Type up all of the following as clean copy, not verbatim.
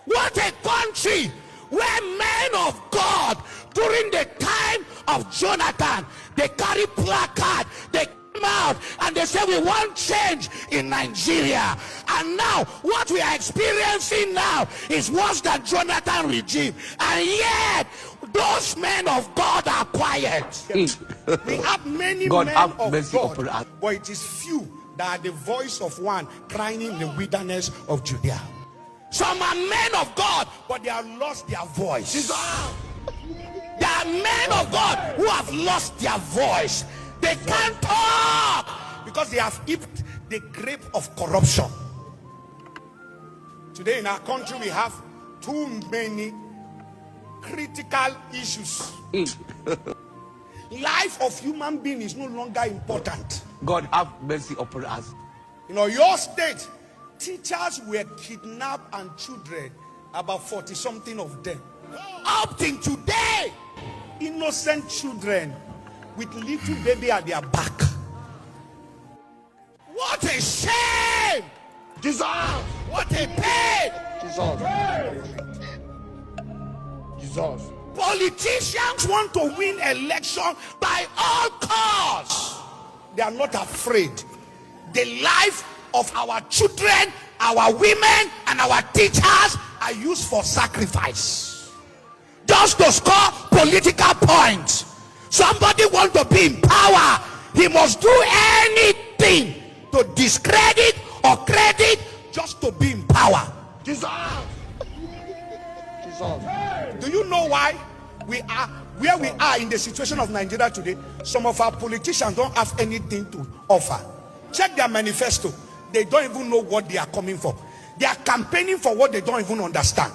What a country where men of God during the time of Jonathan, they carry placard, they come out and they say we want change in Nigeria. And now what we are experiencing now is worse than Jonathan regime. And yet those men of God are quiet. We have many God men have of mercy God, upon us. but it is few that are the voice of one crying in the wilderness of Judea. Some are men of God, but they have lost their voice. There are men of God who have lost their voice. They can't talk because they have eaten the grape of corruption. Today in our country we have too many critical issues. Life of human being is no longer important. God have mercy upon us. Your state, teachers were kidnapped and children, about 40 something of them. Up till today, innocent children with little baby at their back. What a shame! Jesus! What a pain! Jesus! Politicians want to win election by all costs. They are not afraid. The life of our children, our women, and our teachers are used for sacrifice, just to score political points. Somebody want to be in power, he must do anything to discredit or credit just to be in power. Jesus! Do you know why we are where we are in the situation of Nigeria today? Some of our politicians don't have anything to offer. Check their manifesto. They don't even know what they are coming for. They are campaigning for what they don't even understand.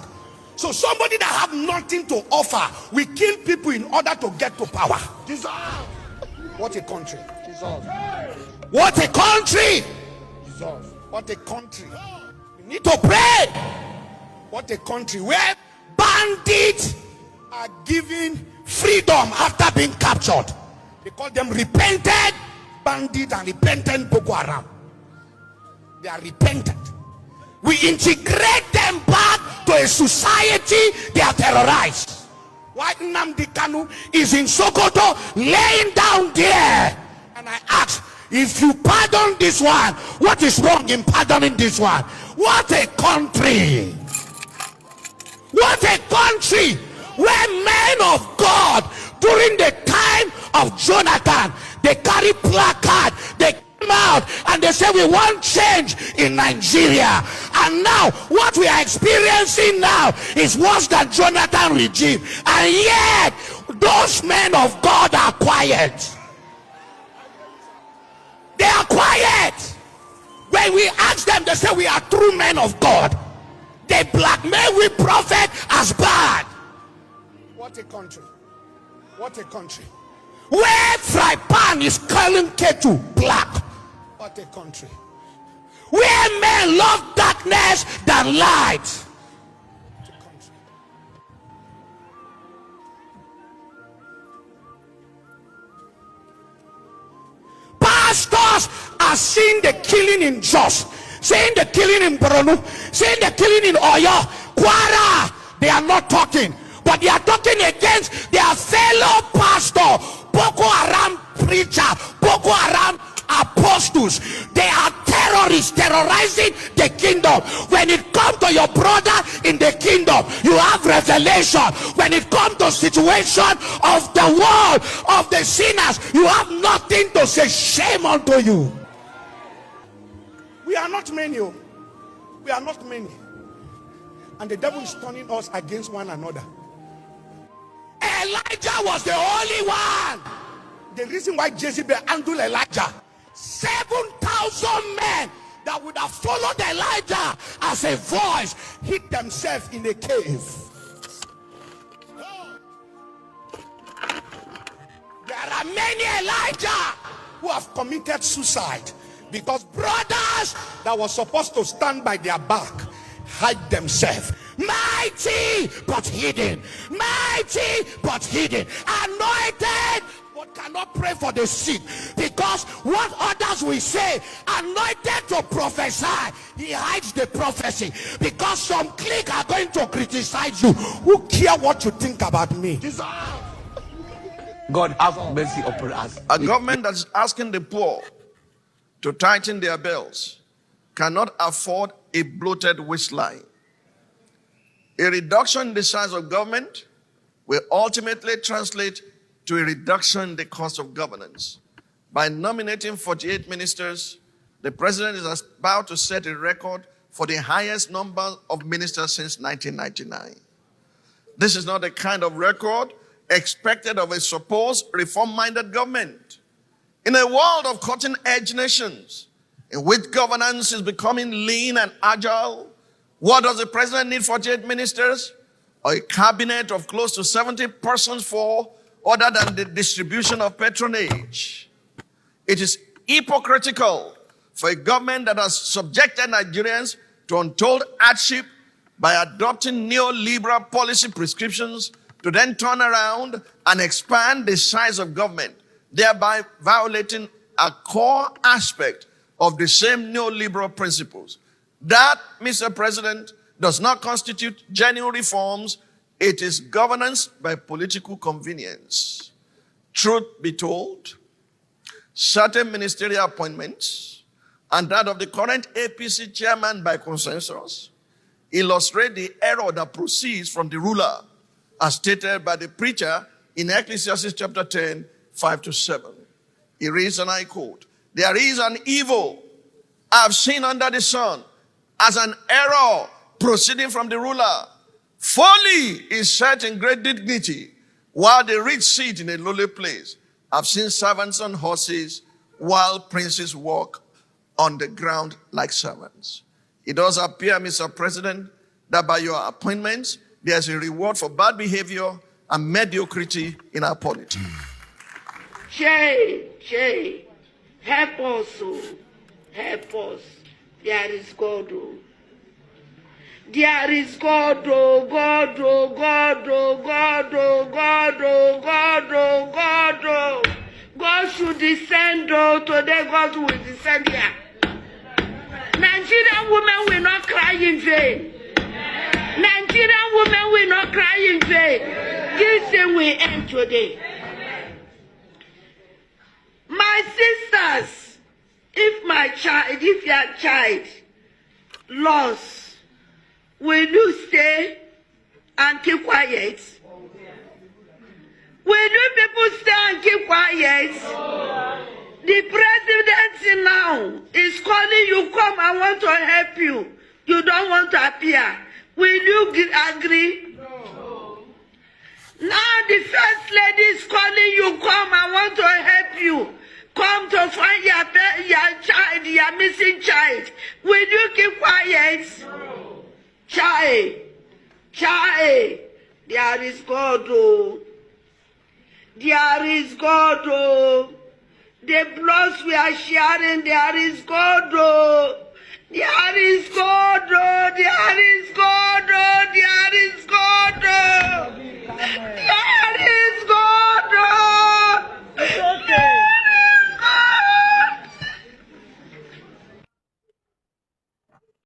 So somebody that have nothing to offer, we kill people in order to get to power. Jesus! What a country. Jesus! What a country. Jesus! What a country. We need to pray. What a country where bandits are given freedom after being captured. They call them repented bandits and repentant Boko Haram. They are repentant. We integrate them back to a society they are terrorized. Why Nnamdi Kanu is in Sokoto laying down there? And I ask, if you pardon this one, what is wrong in pardoning this one? What a country! What a country where men of God during the time of Jonathan, they carry placard, they come out and they say we want change in Nigeria. And now what we are experiencing now is worse than Jonathan regime. And yet those men of God are quiet. They are quiet. When we ask them, they say we are true men of God. They blackmail we prophet as bad. What a country. What a country. Where fry pan is calling kettle black. What a country. Where men love darkness than light. What a country. Pastors are seeing the killing in Jos, seeing the killing in Borno, seeing the killing in Oyo, Kwara. They are not talking, but they are talking against their fellow pastor, Boko Haram preacher, Boko Haram apostles. They are terrorists terrorizing the kingdom. When it comes to your brother in the kingdom, you have revelation. When it comes to situation of the world, of the sinners, you have nothing to say. Shame unto you. We are not many. We are not many. And the devil is turning us against one another. Elijah was the only one. The reason why Jezebel handled Elijah, 7,000 men that would have followed Elijah as a voice hid themselves in a cave. There are many Elijah who have committed suicide because brothers that were supposed to stand by their back hide themselves. Mighty but hidden, mighty but hidden, anointed but cannot pray for the sick, because what others will say, anointed to prophesy, he hides the prophecy, because some clique are going to criticize you. Who care what you think about me? Jesus. God have mercy upon us. A government that is asking the poor to tighten their belts cannot afford a bloated waistline. A reduction in the size of government will ultimately translate to a reduction in the cost of governance. By nominating 48 ministers, the president is about to set a record for the highest number of ministers since 1999. This is not the kind of record expected of a supposed reform-minded government. In a world of cutting-edge nations, in which governance is becoming lean and agile, what does the president need 48 ministers? Or a cabinet of close to 70 persons for, other than the distribution of patronage? It is hypocritical for a government that has subjected Nigerians to untold hardship by adopting neoliberal policy prescriptions to then turn around and expand the size of government, thereby violating a core aspect of the same neoliberal principles. That, Mr. President, does not constitute genuine reforms. It is governance by political convenience. Truth be told, certain ministerial appointments and that of the current APC chairman by consensus illustrate the error that proceeds from the ruler, as stated by the preacher in Ecclesiastes chapter 10, 5-7. He reads, and I quote, "There is an evil I have seen under the sun, as an error proceeding from the ruler. Folly is set in great dignity, while the rich sit in a lowly place. I've seen servants on horses, while princes walk on the ground like servants." It does appear, Mr. President, that by your appointments, there's a reward for bad behavior and mediocrity in our politics. Jay, help us, oh. Help us. There is God, oh. There is God, oh, God, oh, God, oh, God, oh, God, oh, God, oh, God, oh. God should descend, oh, today God will descend here. Nigerian women will not cry in vain. Nigerian women will not cry in vain. This thing will end today. My sisters, if your child lost, will you stay and keep quiet? Will you people stay and keep quiet? The presidency now is calling you, come, I want to help you. You don't want to appear. Will you agree? No. Now the first lady is calling you, come, I want to help you. Come to find your child, your missing child. Will you keep quiet? No. Child, there is God, oh. There is God, oh. The bloods we are sharing, there is God, oh. There is God, oh. There is God, oh. There is God.